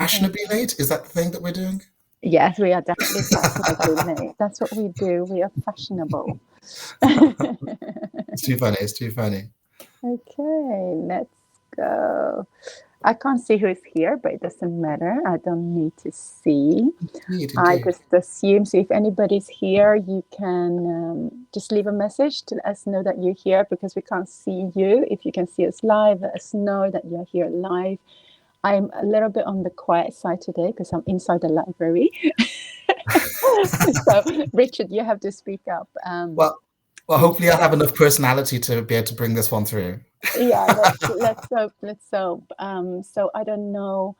Fashionably late? Is that the thing that we're doing? Yes, we are definitely fashionably late. That's what we do. We are fashionable. It's too funny. It's too funny. Okay, let's go. I can't see who's here, but it doesn't matter. I don't need to see. Indeed, I indeed. just assume. So if anybody's here, you can just leave a message to let us know that you're here because we can't see you. If you can see us live, let us know that you're here live. I'm a little bit on the quiet side today because I'm inside the library. So, Richard, you have to speak up. Well, well, If hopefully I'll have enough personality to be able to bring this one through. yeah, let's hope. Let's hope. So I don't know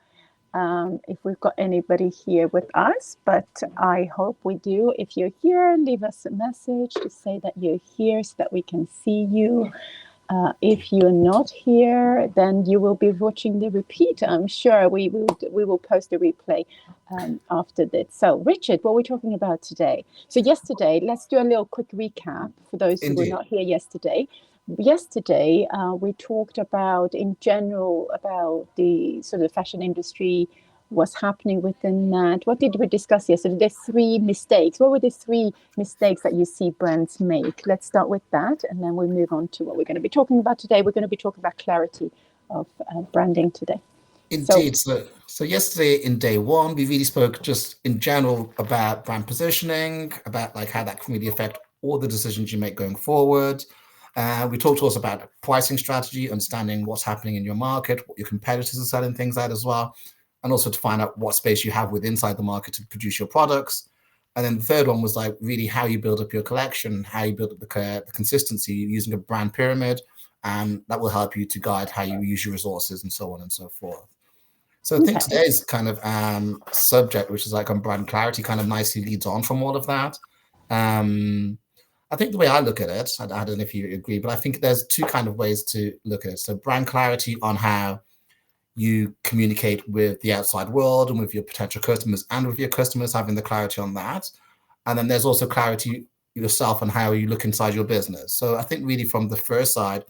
if we've got anybody here with us, but I hope we do. If you're here, leave us a message to say that you're here so that we can see you. If you're not here, then you will be watching the repeat. I'm sure we will post the replay after this. So, Richard, what are we talking about today? So, yesterday, let's do a little quick recap for those who were Indeed. not here yesterday. Yesterday, we talked about, in general, about the sort of fashion industry, what's happening within that. What did we discuss yesterday? There's three mistakes. What were the three mistakes that you see brands make? Let's start with that, and then we'll move on to what we're going to be talking about today. We're going to be talking about clarity of branding today. So, Indeed. So yesterday in day one, we really spoke just in general about brand positioning, about like how that can really affect all the decisions you make going forward. We talked also about pricing strategy, understanding what's happening in your market, what your competitors are selling things at as well, and also to find out what space you have with inside the market to produce your products. And then the third one was like really how you build up your collection, how you build up the consistency using a brand pyramid, and that will help you to guide how you use your resources and so on and so forth. So I think okay. today's kind of subject, which is like on brand clarity, kind of nicely leads on from all of that. Um, I think the way I look at it, I don't know if you agree, but I think there's two kind of ways to look at it. So brand clarity on how you communicate with the outside world and with your potential customers and with your customers having the clarity on that. And then there's also clarity yourself on how you look inside your business. So I think really from the first side,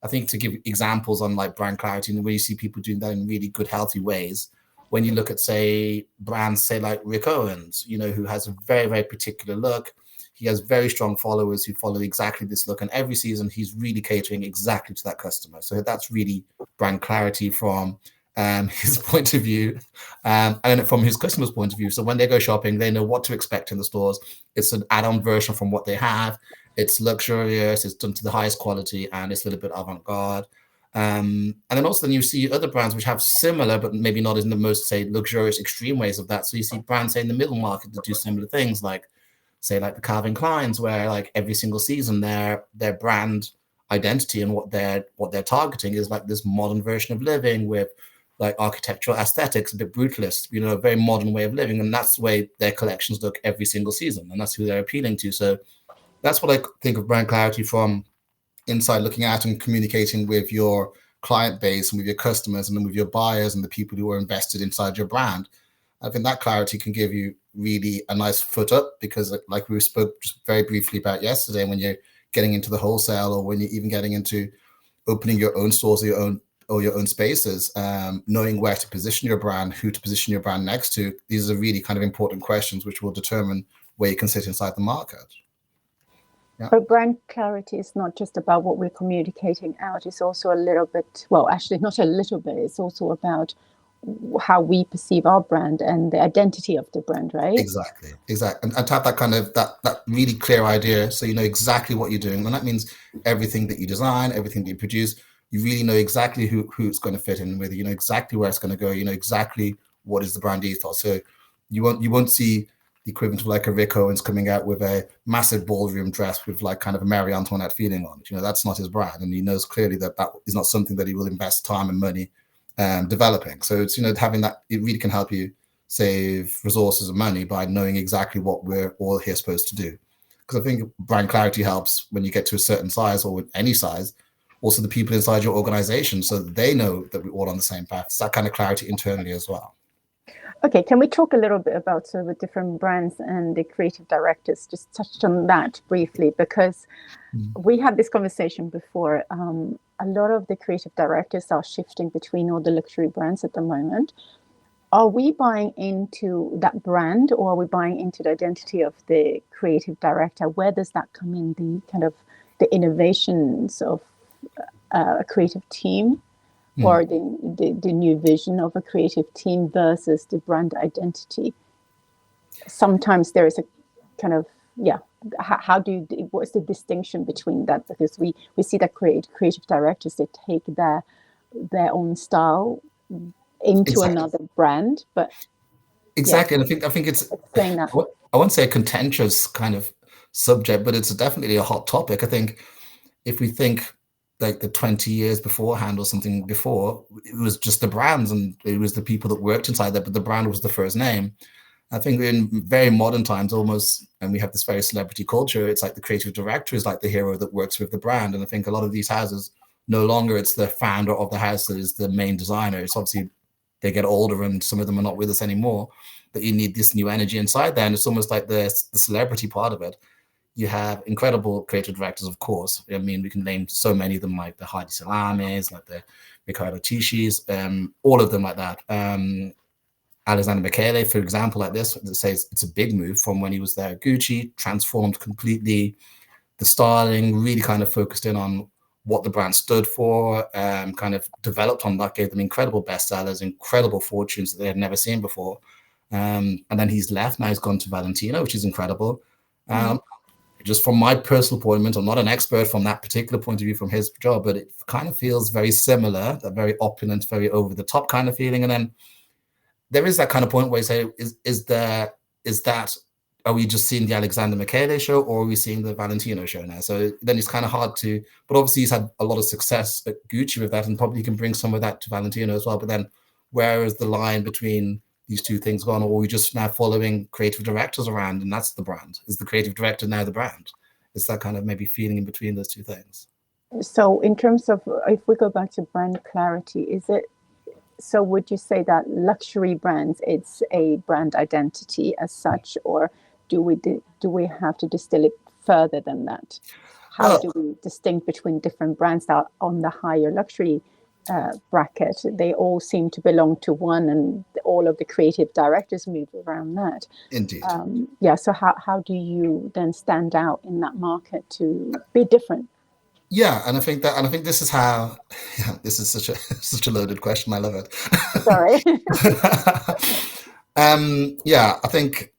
I think to give examples on like brand clarity and where you see people doing that in really good, healthy ways. When you look at, say, brands, say like Rick Owens, who has a very, very particular look. He has very strong followers who follow exactly this look. And every season, he's really catering exactly to that customer. So that's really brand clarity from his point of view and from his customer's point of view. So when they go shopping, they know what to expect in the stores. It's an add-on version from what they have. It's luxurious, it's done to the highest quality, and it's a little bit avant-garde. And then also then you see other brands which have similar, but maybe not in the most, say, luxurious extreme ways of that. So you see brands, say, in the middle market that do similar things, like, say, like the Calvin Kleins, where like every single season their brand identity and what they're targeting is like this modern version of living with like architectural aesthetics, a bit brutalist, a very modern way of living. And that's the way their collections look every single season. And that's who they're appealing to. So that's what I think of brand clarity from inside, looking at and communicating with your client base and with your customers and then with your buyers and the people who are invested inside your brand. I think that clarity can give you really a nice foot up because like we spoke just very briefly about yesterday, when you're getting into the wholesale or when you're even getting into opening your own stores or your own spaces, knowing where to position your brand, who to position your brand next to, these are really kind of important questions which will determine where you can sit inside the market. Yeah. But brand clarity is not just about what we're communicating out. It's also a little bit, well, actually not a little bit. It's also about how we perceive our brand and the identity of the brand, right? Exactly. And to have that kind of that really clear idea, so you know exactly what you're doing. And that means everything that you design, everything that you produce, you really know exactly who it's going to fit in with. You know exactly where it's going to go. You know exactly what is the brand ethos. So you won't see the equivalent of like a Rick Owens coming out with a massive ballroom dress with like kind of a Marie Antoinette feeling on it. That's not his brand, and he knows clearly that is not something that he will invest time and money developing. So it's having that, it really can help you save resources and money by knowing exactly what we're all here supposed to do. Because I think brand clarity helps when you get to a certain size or with any size, also the people inside your organization, so that they know that we're all on the same path. It's that kind of clarity internally as well. Okay, can we talk a little bit about sort of the different brands and the creative directors? Just touched on that briefly because we had this conversation before. A lot of the creative directors are shifting between all the luxury brands at the moment. are we buying into that brand, or are we buying into the identity of the creative director? Where does that come in, the kind of the innovations of a creative team, or the new vision of a creative team versus the brand identity? Sometimes there is a kind of, yeah, how do you, what's the distinction between that? Because we see that creative directors, they take their own style into Exactly. another brand. But yeah, Exactly. And I think it's, explain that. I won't say a contentious kind of subject, but it's definitely a hot topic. I think if we think like the 20 years beforehand or something before, it was just the brands and it was the people that worked inside there, but the brand was the first name. I think in very modern times, almost, and we have this very celebrity culture, it's like the creative director is like the hero that works with the brand. And I think a lot of these houses, no longer it's the founder of the house that is the main designer. It's obviously they get older and some of them are not with us anymore, but you need this new energy inside there. And it's almost like the celebrity part of it. You have incredible creative directors, of course. I mean, we can name so many of them, like the Heidi Salamis, like the Ricardo Tishis, all of them like that. Alexander Michele, for example, like this, that says it's a big move from when he was there at Gucci, transformed completely the styling, really kind of focused in on what the brand stood for, kind of developed on that, gave them incredible bestsellers, incredible fortunes that they had never seen before. And then he's left. Now he's gone to Valentino, which is incredible. Just from my personal point of view, I'm not an expert from that particular point of view from his job, but it kind of feels very similar, that very opulent, very over the top kind of feeling. And then there is that kind of point where you say, is that are we just seeing the Alexander Michele show or are we seeing the Valentino show now? So then it's kind of hard to, but obviously he's had a lot of success at Gucci with that and probably can bring some of that to Valentino as well. But then where is the line between these two things gone? Or are we just now following creative directors around and that's the brand? Is the creative director now the brand? It's that kind of maybe feeling in between those two things. So in terms of, if we go back to brand clarity, is it, so would you say that luxury brands, it's a brand identity as such, or do we have to distill it further than that? How Well, do we distinguish between different brands that are on the higher luxury bracket? They all seem to belong to one, and all of the creative directors move around that. indeed. Yeah. So how do you then stand out in that market to be different? Yeah, and I think this is how. Yeah, this is such a such a loaded question. I love it. Sorry. Yeah, I think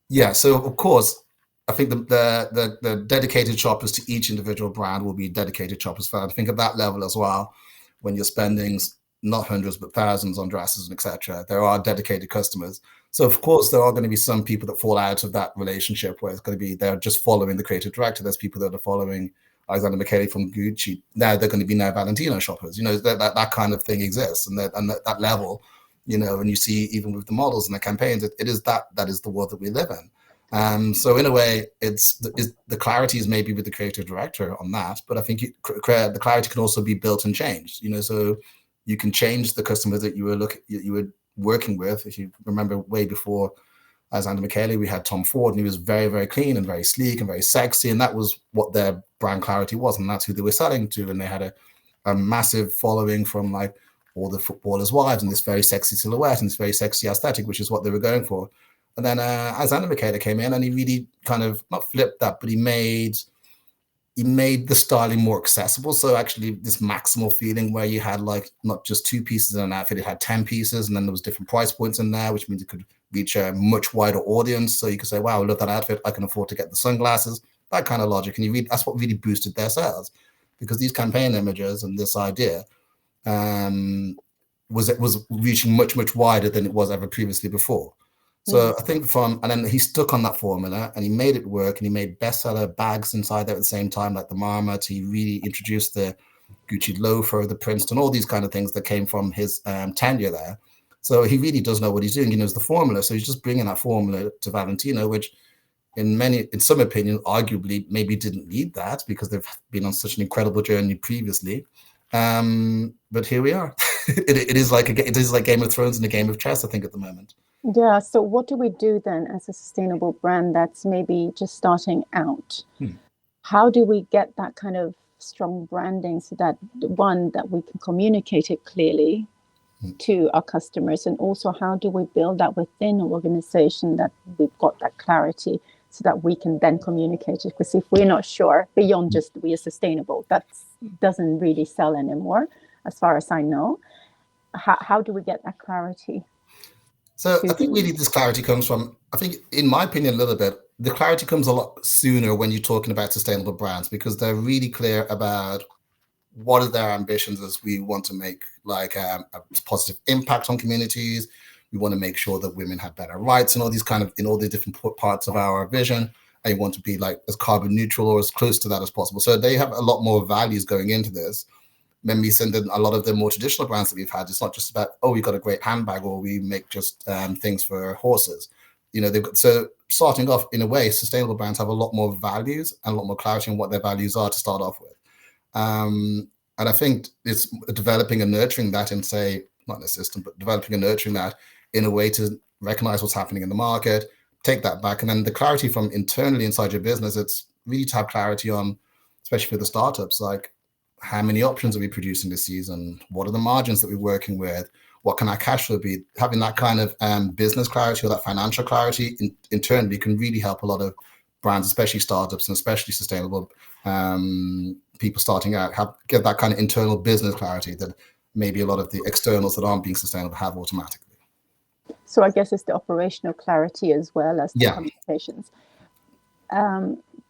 yeah. So of course, I think the dedicated shoppers to each individual brand will be dedicated shoppers for. I think at that level as well, when you're spending not hundreds but thousands on dresses and etc., there are dedicated customers. So of course, there are going to be some people that fall out of that relationship where it's going to be they're just following the creative director. There's people that are following Alexander Michele from Gucci. Now they're going to be now Valentino shoppers. You know that kind of thing exists, and that level, you know, and you see even with the models and the campaigns, it is that is the world that we live in. So in a way, it's the clarity is maybe with the creative director on that, but I think the clarity can also be built and changed. You know, so you can change the customers that you were working with. If you remember, way before Alexander Michele, we had Tom Ford, and he was very, very clean and very sleek and very sexy, and that was what their brand clarity was, and that's who they were selling to, and they had a massive following from like all the footballers' wives and this very sexy silhouette and this very sexy aesthetic, which is what they were going for. And then Alexander Michele came in and he really kind of not flipped that, but he made the styling more accessible. So actually this maximal feeling where you had like not just two pieces in an outfit, it had 10 pieces and then there was different price points in there, which means it could reach a much wider audience. So you could say, wow, I love that outfit. I can afford to get the sunglasses, that kind of logic. And that's what really boosted their sales because these campaign images and this idea was reaching much, much wider than it was ever previously before. So I think and then he stuck on that formula and he made it work and he made bestseller bags inside there at the same time, like the Marmot. He really introduced the Gucci loafer, the Princeton, all these kind of things that came from his tenure there. So he really does know what he's doing. He knows the formula. So he's just bringing that formula to Valentino, which in some opinion, arguably maybe didn't need that because they've been on such an incredible journey previously. But here we are. it is like Game of Thrones and a game of chess, I think, at the moment. Yeah. So what do we do then as a sustainable brand that's maybe just starting out? How do we get that kind of strong branding so that one, that we can communicate it clearly, to our customers, and also how do we build that within an organization that we've got that clarity so that we can then communicate it. Because if we're not sure beyond just we are sustainable, that doesn't really sell anymore as far as I know. How do we get that clarity? So I think really this clarity comes from, I think, in my opinion, a little bit, the clarity comes a lot sooner when you're talking about sustainable brands, because they're really clear about what are their ambitions as we want to make like a positive impact on communities. We want to make sure that women have better rights and all these kind of, in all the different parts of our vision. And you want to be like as carbon neutral or as close to that as possible. So they have a lot more values going into this. When we send in a lot of the more traditional brands that we've had, it's not just about, oh, we got a great handbag or we make just things for horses. You know, they've got, so starting off in a way, sustainable brands have a lot more values and a lot more clarity on what their values are to start off with. And I think it's developing and nurturing that in, say, not in a system, but developing and nurturing that in a way to recognize what's happening in the market, take that back. And then the clarity from internally inside your business, it's really to have clarity on, especially for the startups, like how many options are we producing this season? What are the margins that we're working with? What can our cash flow be? Having that kind of business clarity or that financial clarity internally can really help a lot of brands, especially startups and especially sustainable people starting out, get that kind of internal business clarity that maybe a lot of the externals that aren't being sustainable have automatically. So I guess it's the operational clarity as well as the communications.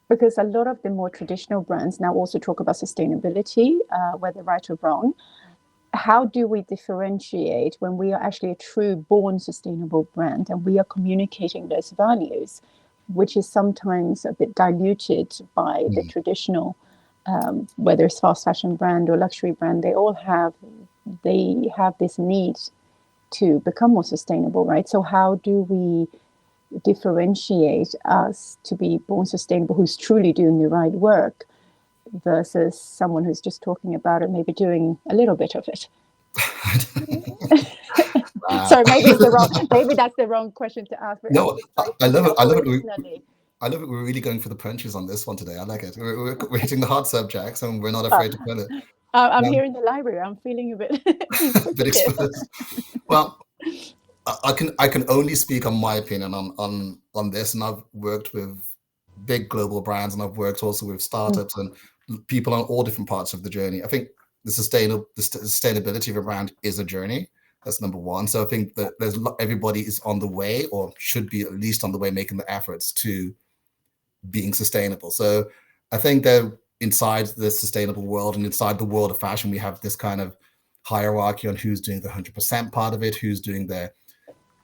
Because a lot of the more traditional brands now also talk about sustainability, whether right or wrong. How do we differentiate when we are actually a true born sustainable brand and we are communicating those values, which is sometimes a bit diluted by the traditional, whether it's fast fashion brand or luxury brand, they have this need to become more sustainable, right? So how do we differentiate us to be born sustainable, who's truly doing the right work, versus someone who's just talking about it, maybe doing a little bit of it? Sorry, maybe that's the wrong question to ask. No, I love it. I love it. We're really going for the punches on this one today. I like it. We're hitting the hard subjects and we're not afraid to pull it. I'm here in the library. I'm feeling a bit exposed. Well, I can only speak on my opinion on this, and I've worked with big global brands, and I've worked also with startups and people on all different parts of the journey. I think the sustainability of a brand is a journey. That's number one. So I think that everybody is on the way, or should be at least on the way, making the efforts to being sustainable. So I think that inside the sustainable world and inside the world of fashion, we have this kind of hierarchy on who's doing the 100% part of it, who's doing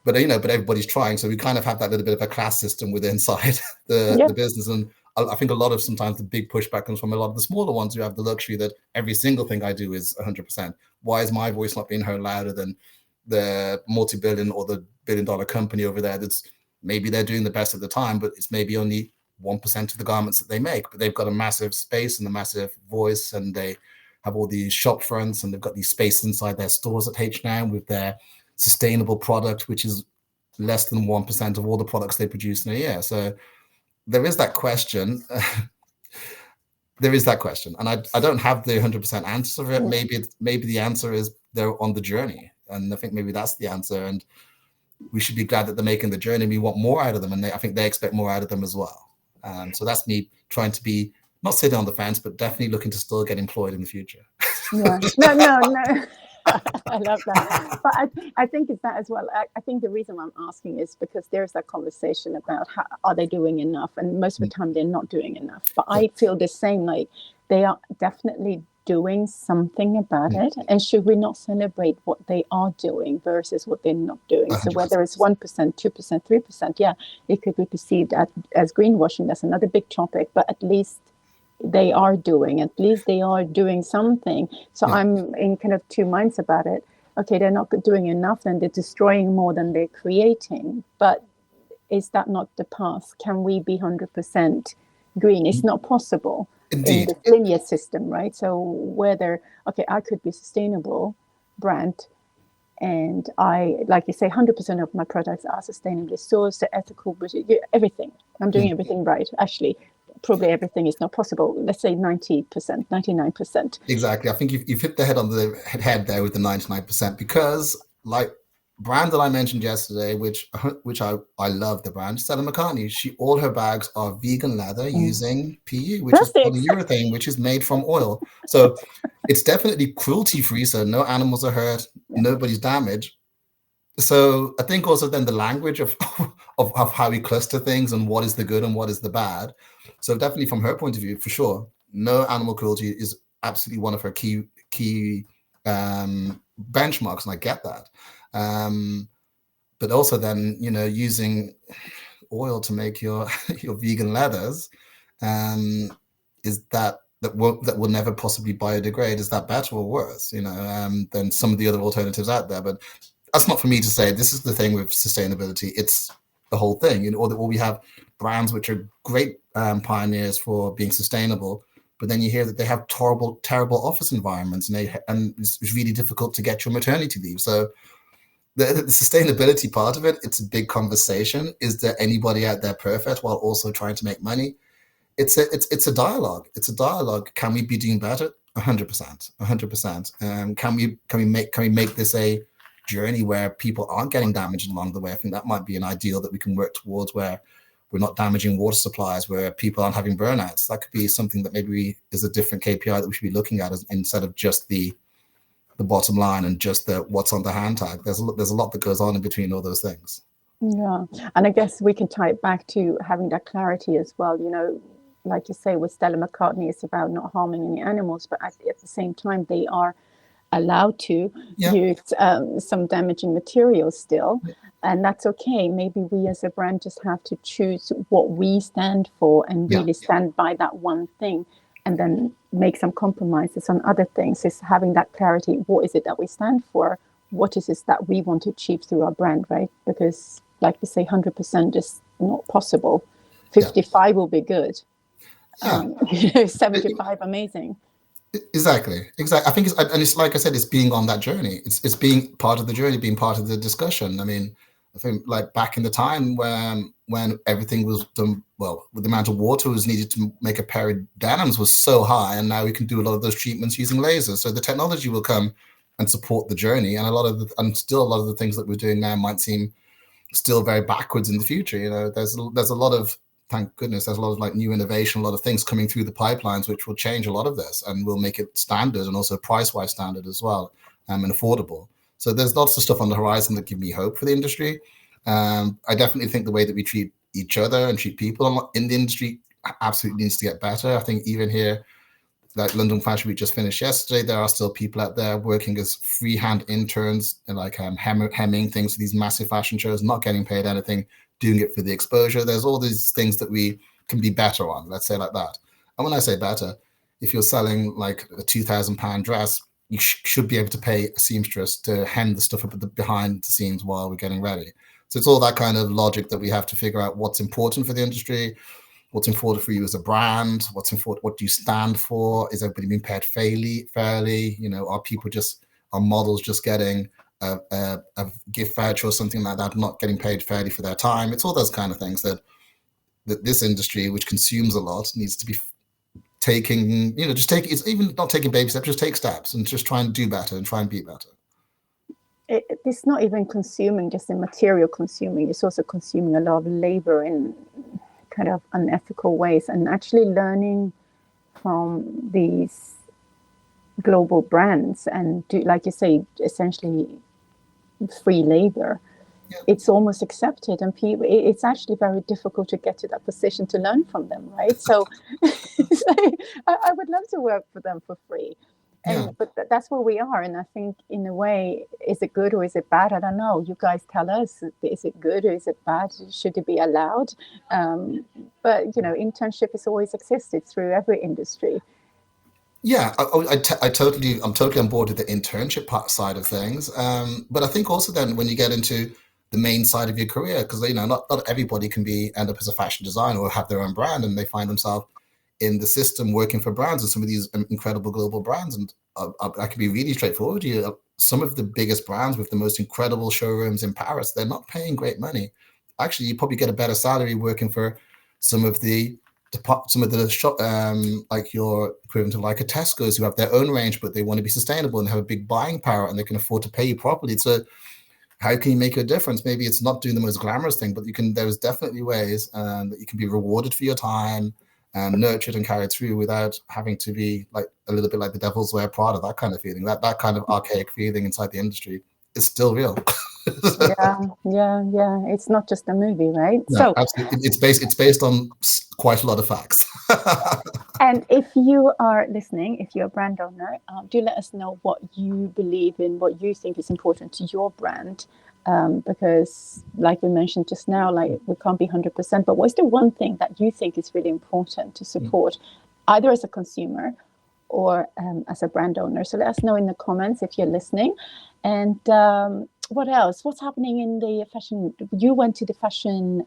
but everybody's trying. So we kind of have that little bit of a class system within inside the business. And I think a lot of sometimes the big pushback comes from a lot of the smaller ones who have the luxury that every single thing I do is 100%. Why is my voice not being heard louder than the multi-billion or the billion-dollar company over there? That's maybe they're doing the best at the time, but it's maybe only 1% of the garments that they make, but they've got a massive space and a massive voice, and they have all these shop fronts, and they've got these spaces inside their stores at H&M with their sustainable product, which is less than 1% of all the products they produce in a year. So there is that question. And I don't have the 100% answer for it. Maybe the answer is they're on the journey, and I think maybe that's the answer. And we should be glad that they're making the journey. We want more out of them, and I think they expect more out of them as well. So that's me trying to be not sitting on the fence, but definitely looking to still get employed in the future. Yeah. No. I love that. But I think it's that as well. I think the reason I'm asking is because there's that conversation about how are they doing enough? And most of the time they're not doing enough. But I feel the same, like they are definitely doing something about it. And should we not celebrate what they are doing versus what they're not doing? 100%. So whether it's 1%, 2%, 3%, it could be perceived as greenwashing. That's another big topic. But at least they are doing something. So I'm in kind of two minds about it. Okay, they're not doing enough, and they're destroying more than they're creating. But is that not the path? Can we be 100% green? It's not possible. Indeed. In this linear system, right? So I could be a sustainable brand, and I, like you say, 100% of my products are sustainably sourced, ethical, everything. I'm doing everything right, actually. probably everything is not possible. Let's say 90%, 99%. Exactly. I think you've hit the head on the head there with the 99%, because like brand that I mentioned yesterday, which I love the brand, Stella McCartney. All her bags are vegan leather using PU, which is Perfect. polyurethane, which is made from oil. So it's definitely cruelty free. So no animals are hurt, nobody's damaged. So I think also then the language of, of how we cluster things and what is the good and what is the bad. So definitely from her point of view, for sure, no animal cruelty is absolutely one of her key benchmarks, and I get that. But also then, using oil to make your your vegan leathers, is that will never possibly biodegrade. Is that better or worse, than some of the other alternatives out there? But that's not for me to say. This is the thing with sustainability. It's the whole thing. Or we have brands which are great pioneers for being sustainable, but then you hear that they have terrible office environments, and it's really difficult to get your maternity leave. So the sustainability part of it, it's a big conversation. Is there anybody out there perfect while also trying to make money? It's a dialogue. It's a dialogue. Can we be doing better? 100%, 100%. Can we make this a journey where people aren't getting damaged along the way? I think that might be an ideal that we can work towards, where we're not damaging water supplies, where people aren't having burnouts. That could be something that maybe is a different KPI that we should be looking at, instead of just the bottom line and just the what's on the hand tag. There's a lot that goes on in between all those things. Yeah, and I guess we can tie it back to having that clarity as well. Like you say, with Stella McCartney, it's about not harming any animals, but at the same time, they are allowed to use some damaging materials still, and that's okay. Maybe we as a brand just have to choose what we stand for and really stand by that one thing, and then make some compromises on other things. Is having that clarity. What is it that we stand for? What is it that we want to achieve through our brand, right? Because like you say, 100% is not possible. 55 will be good. 75 amazing. Exactly. I think it's like I said, it's being on that journey. It's being part of the journey, being part of the discussion. I mean, I think like back in the time when everything was done well, with the amount of water was needed to make a pair of denims was so high, and now we can do a lot of those treatments using lasers. So the technology will come and support the journey, and still a lot of the things that we're doing now might seem still very backwards in the future. There's a lot of, thank goodness, there's a lot of like new innovation, a lot of things coming through the pipelines, which will change a lot of this and will make it standard, and also price-wise standard as well, and affordable. So there's lots of stuff on the horizon that give me hope for the industry. I definitely think the way that we treat each other and treat people in the industry absolutely needs to get better. I think even here, like London Fashion Week just finished yesterday, there are still people out there working as freehand interns and like hemming things for these massive fashion shows, not getting paid anything, doing it for the exposure. There's all these things that we can be better on, let's say like that. And when I say better, if you're selling like a £2,000 dress, you should be able to pay a seamstress to hem the stuff up at the behind the scenes while we're getting ready. So it's all that kind of logic that we have to figure out what's important for the industry, what's important for you as a brand, what's important, what do you stand for? Is everybody being paid fairly? Are models just getting a gift voucher or something like that, not getting paid fairly for their time? It's all those kind of things that this industry, which consumes a lot, needs to be taking, it's even not taking baby steps, just take steps and just try and do better and try and be better. It's not even consuming just the material consuming, it's also consuming a lot of labor in kind of unethical ways, and actually learning from these global brands and do, like you say, essentially free labor. It's almost accepted, and it's actually very difficult to get to that position to learn from them, right? So I would love to work for them for free. But that's where we are. And I think in a way, is it good or is it bad? I don't know. You guys tell us, is it good or is it bad? Should it be allowed? But, internship has always existed through every industry. Yeah, I'm totally on board with the internship side of things. But I think also then when you get into the main side of your career, because not everybody can end up as a fashion designer or have their own brand, and they find themselves in the system working for brands and some of these incredible global brands. And I can be really straightforward to you. Some of the biggest brands with the most incredible showrooms in Paris, they're not paying great money. Actually, you probably get a better salary working for some of the some of the shop, like your equivalent of like a Tesco's, who have their own range, but they want to be sustainable and have a big buying power, and they can afford to pay you properly. So how can you make a difference? Maybe it's not doing the most glamorous thing, but you can. There's definitely ways that you can be rewarded for your time and nurtured and carried through without having to be like a little bit like the devil's wear Prada, that kind of feeling, that kind of archaic feeling inside the industry is still real. Yeah. It's not just a movie, right? No, So absolutely. It's based on quite a lot of facts. and if you are listening, if you're a brand owner, do let us know what you believe in, what you think is important to your brand. Because, like we mentioned just now, like we can't be 100%. But what's the one thing that you think is really important to support, either as a consumer or as a brand owner? So let us know in the comments if you're listening. And what else? What's happening in the fashion? You went to the fashion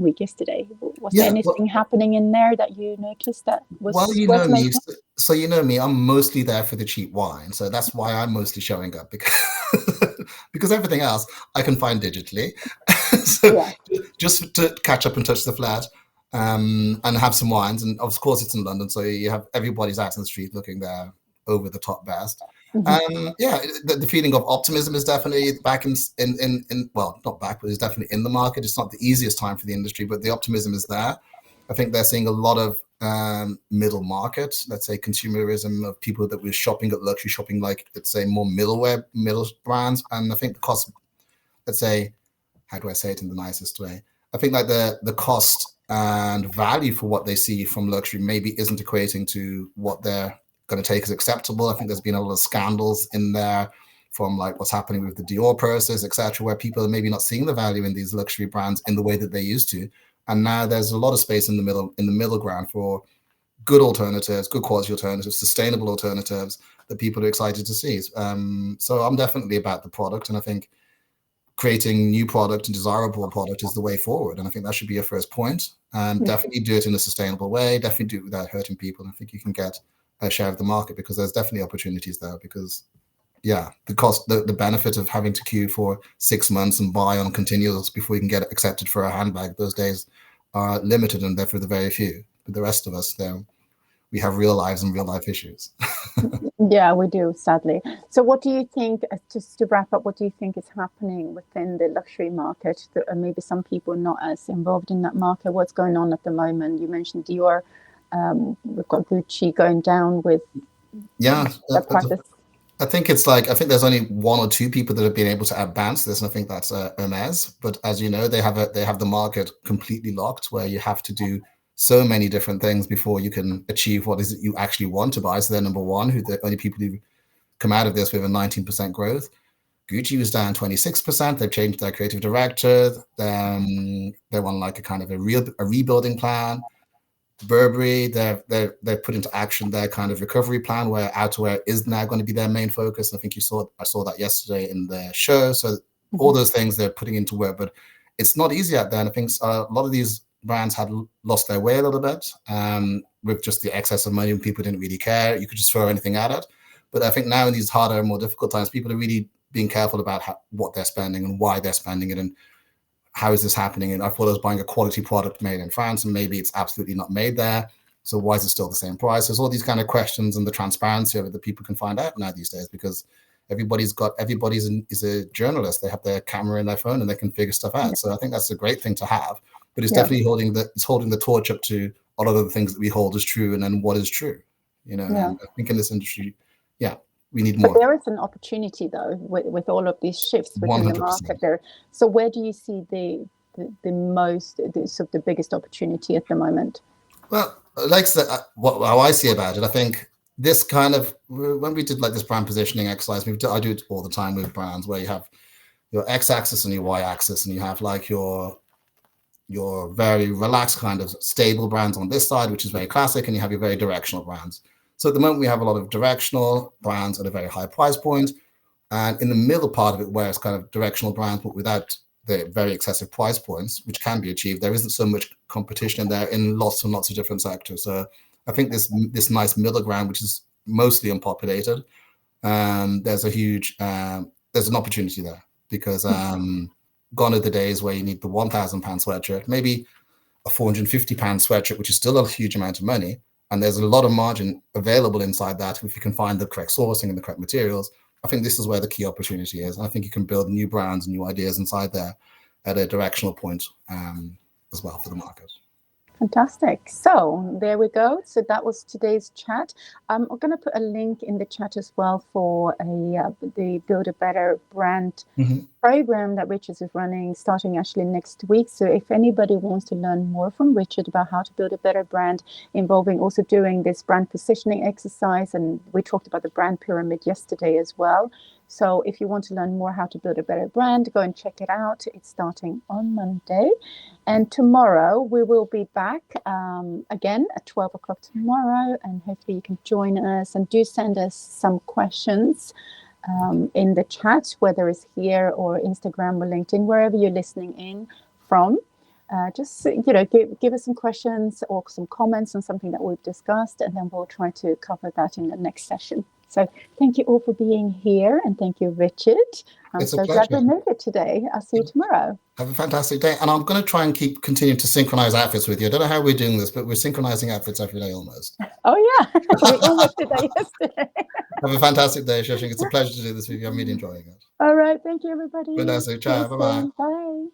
week yesterday. Was there anything happening in there that you noticed that was worth me. mentioning? So you know me, I'm mostly there for the cheap wine. So that's why I'm mostly showing up, because because everything else I can find digitally. So just to catch up and touch the flat, and have some wines. And of course, it's in London, so you have everybody's out in the street looking there over the top best. The feeling of optimism is definitely back in well, not back, but it's definitely in the market. It's not the easiest time for the industry, but the optimism is there. I think they're seeing a lot of middle market, let's say consumerism, of people that were shopping at luxury shopping, like let's say more middle brands. And I think the cost, let's say, how do I say it in the nicest way? I think like the cost and value for what they see from luxury maybe isn't equating to what they're going to take as acceptable. I think there's been a lot of scandals in there, from like what's happening with the Dior purses, etc., where people are maybe not seeing the value in these luxury brands in the way that they used to. And now there's a lot of space in the middle ground for good alternatives, good quality alternatives, sustainable alternatives that people are excited to see. So I'm definitely about the product, and I think creating new product and desirable product is the way forward. And I think that should be your first point. Definitely do it in a sustainable way. Definitely do it without hurting people. And I think you can get a share of the market, because there's definitely opportunities there. Because the cost, the benefit of having to queue for 6 months and buy on continuals before you can get accepted for a handbag, those days are limited, and they're for the very few. But the rest of us, we have real lives and real life issues. Yeah, we do, sadly. So what do you think, just to wrap up, what do you think is happening within the luxury market? Maybe some people not as involved in that market. What's going on at the moment? You mentioned Dior. We've got Gucci going down with the prices. I think there's only one or two people that have been able to advance this, and I think that's Hermes. But as you know, they have the market completely locked, where you have to do so many different things before you can achieve what is it you actually want to buy. So they're number one, who the only people who come out of this with a 19% growth. Gucci was down 26%. They've changed their creative director. They're on like a kind of a rebuilding plan. Burberry, they've put into action their kind of recovery plan, where outerwear is now going to be their main focus. I think I saw that yesterday in the show. So all those things they're putting into work, but it's not easy out there. And I think a lot of these brands had lost their way a little bit with just the excess of money, and people didn't really care. You could just throw anything at it. But I think now in these harder, more difficult times, people are really being careful about what they're spending and why they're spending it, and how is this happening. And I thought I was buying a quality product made in France, and maybe it's absolutely not made there. So why is it still the same price? There's all these kind of questions, and the transparency of it that people can find out now these days, because everybody's is a journalist. They have their camera in their phone and they can figure stuff out. So I think that's a great thing to have. But it's definitely holding the torch up to a lot of the things that we hold as true, and then what is true. And I think in this industry, we need more. But there is an opportunity, though, with all of these shifts within 100%. The market there. So where do you see the biggest opportunity at the moment? Well, like how I see about it, I think this kind of, when we did like this brand positioning exercise, I do it all the time with brands, where you have your x-axis and your y-axis, and you have like your very relaxed kind of stable brands on this side, which is very classic, and you have your very directional brands. So at the moment, we have a lot of directional brands at a very high price point. And in the middle part of it, where it's kind of directional brands, but without the very excessive price points, which can be achieved, there isn't so much competition in there in lots and lots of different sectors. So I think this nice middle ground, which is mostly unpopulated, there's an opportunity there, because gone are the days where you need the £1,000 sweatshirt. Maybe a £450 sweatshirt, which is still a huge amount of money, and there's a lot of margin available inside that if you can find the correct sourcing and the correct materials. I think this is where the key opportunity is. And I think you can build new brands, new ideas inside there at a directional point as well for the market. Fantastic. So there we go. So that was today's chat. I'm going to put a link in the chat as well for the Build a Better Brand program that Richard is running starting actually next week. So if anybody wants to learn more from Richard about how to build a better brand, involving also doing this brand positioning exercise, and we talked about the brand pyramid yesterday as well. So if you want to learn more how to build a better brand, go and check it out. It's starting on Monday. And tomorrow we will be back again at 12 o'clock tomorrow. And hopefully you can join us, and do send us some questions in the chat, whether it's here or Instagram or LinkedIn, wherever you're listening in from. Just give us some questions or some comments on something that we've discussed, and then we'll try to cover that in the next session. So thank you all for being here, and thank you, Richard. I'm so glad we made it today. I'll see you tomorrow. Have a fantastic day. And I'm going to try and continue to synchronize outfits with you. I don't know how we're doing this, but we're synchronizing outfits every day almost. Oh, yeah. We almost did that yesterday. Have a fantastic day, Shashing. It's a pleasure to do this with you. I'm really enjoying it. All right. Thank you, everybody. Fantastic. Ciao. Bye-bye. Bye.